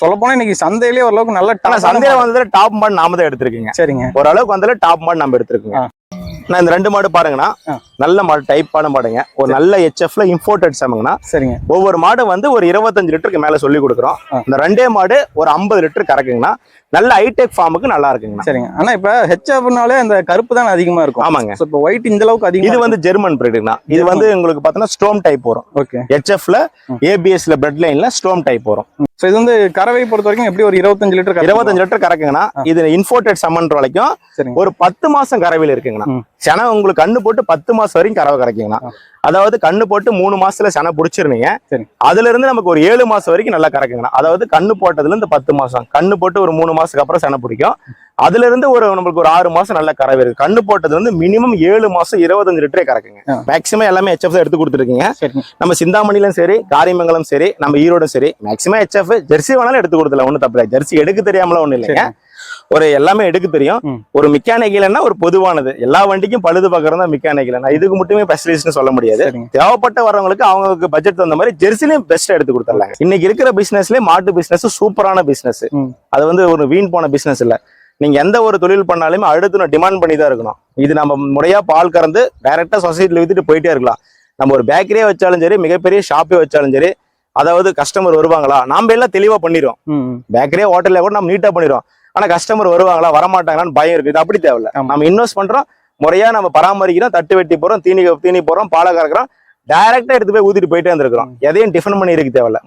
சொல்லப்போனா இன்னைக்கு சந்தையிலேயே ஓரளவுக்கு நல்ல ஆனா சந்தையில வந்ததுல டாப் மாடு நாம தான் எடுத்திருக்கீங்க. சரிங்க. ஓரளவுக்கு வந்ததுல டாப் மாடு நம்ம எடுத்திருக்கோங்க. நான் இந்த 2 மாடு பாருங்கண்ணா, நல்ல மாடு, டைப்பான மாடுங்க. ஒரு நல்ல HFல இம்போர்ட்டட் செமங்கண்ணா. சரிங்க. ஒவ்வொரு மாடு வந்து ஒரு 25 லிட்டருக்கு மேல சொல்லி கொடுக்குறோம். இந்த 2 மாடு ஒரு 50 லிட்டர் கறக்குங்கண்ணா. நல்ல ஹைடெக் ஃபார்முக்கு நல்லா இருக்குங்கண்ணா. சரிங்க. ஆனா இப்ப HFனாலே அந்த கருப்பு தான் அதிகமா இருக்கும். ஆமாங்க. இப்ப ஒயிட் இந்த அளவுக்கு அதிகம். இது வந்து ஜெர்மன் பிரீடுங்கண்ணா. இது வந்து உங்களுக்கு பார்த்தோன்னா ஸ்டோம் டைப் வரும். ஓகே. HFல ABSல பிளட் லைன்ல ஸ்டோம் டைப் வரும். சோ இது வந்து கறவை பொறுத்த வரைக்கும் எப்படி ஒரு 25 லிட்டர் 25 லிட்டர் கறக்குங்கண்ணா. இது இம்போர்ட்டட் சம்மன் வரைக்கும் ஒரு 10 மாசம் கறவையில் இருக்குங்கண்ணா. சென உங்களுக்கு கண்ணு போட்டு 10 மாசம் வரைக்கும் கறவை கறக்குங்கண்ணா. அதாவது கண்ணு போட்டு 3 மாசத்துல சென புடிச்சிருந்தீங்க, அதுல இருந்து நமக்கு ஒரு 7 மாசம் வரைக்கும் நல்லா கறக்குங்கண்ணா. அதாவது கண்ணு போட்டதுல இருந்து 10 மாசம், கண்ணு போட்டு ஒரு 3 மாசத்துக்கு அப்புறம் சென பிடிக்கும். அதுல இருந்து ஒரு நம்மளுக்கு ஒரு 6 மாசம் நல்ல கறவை இருக்கு. கண்ணு போட்டதுல இருந்து மினிமம் 7 மாசம் 25 லிட்டரே கறக்குங்க. மேக்சிமம் எல்லாமே HF தான் எடுத்து கொடுத்துருக்கீங்க. நம்ம சிந்தாமணிலும் சரி, காரியமங்கலம் சரி, நம்ம ஈரோடும் சரி, மேக்சிமம் HF. ஜெர்சி வேணாலும் எடுத்து கொடுத்துல ஒன்றும் தப்பு இல்லை. ஜெர்சி எடுக்க தெரியாமலாம் ஒன்றும் இல்லைங்க. ஒரு எல்லாமே எடுக்க தெரியும். ஒரு மெக்கானிக்கல்னா ஒரு பொதுவானது, எல்லா வண்டிக்கும் பழுது பார்க்கறது தான் மெக்கானிக்கல். இதுக்கு மட்டுமே ஸ்பெஷலிஸ்ட்னு சொல்ல முடியாது. தேவைப்பட்ட வரவங்களுக்கு அவங்களுக்கு பட்ஜெட் தகுந்த மாதிரி ஜெர்சிலையும் பெஸ்ட் எடுத்து கொடுத்துடலாங்க. இன்னைக்கு இருக்கிற பிசினஸ்லயே மாட்டு பிசினஸ் சூப்பரான பிசினஸ். அது வந்து ஒரு வீண் போன பிசினஸ் இல்ல. நீங்க எந்த ஒரு தொழில் பண்ணாலுமே அடுத்து டிமாண்ட் பண்ணி தான் இருக்கணும். இது நம்ம முறையா பால் கறந்து டைரக்டா சொசைட்டில வித்துட்டு போயிட்டே இருக்கலாம். நம்ம ஒரு பேக்கரியே வச்சாலும் சரி, மிகப்பெரிய ஷாப்பே வச்சாலும் சரி, அதாவது கஸ்டமர் வருவாங்களா, நாம எல்லாம் தெளிவா பண்ணிடுறோம். பேக்கரியே ஹோட்டல்ல கூட நம்ம நீட்டா பண்ணிடுறோம். ஆனா கஸ்டமர் வருவாங்களா வரமாட்டாங்களான்னு பயம் இருக்கு. இது அப்படி தேவையில்ல. நம்ம இன்வெஸ்ட் பண்றோம், முறையா நம்ம பராமரிக்கிறோம், தட்டு வெட்டி போறோம், தீனி போறோம், பாலை கறக்குறோம், டைரக்டா எடுத்து போய் ஊத்திட்டு போயிட்டே இருந்திருக்கிறோம். எதையும் டிஃபன் பண்ணி இருக்கு தேவையில்ல.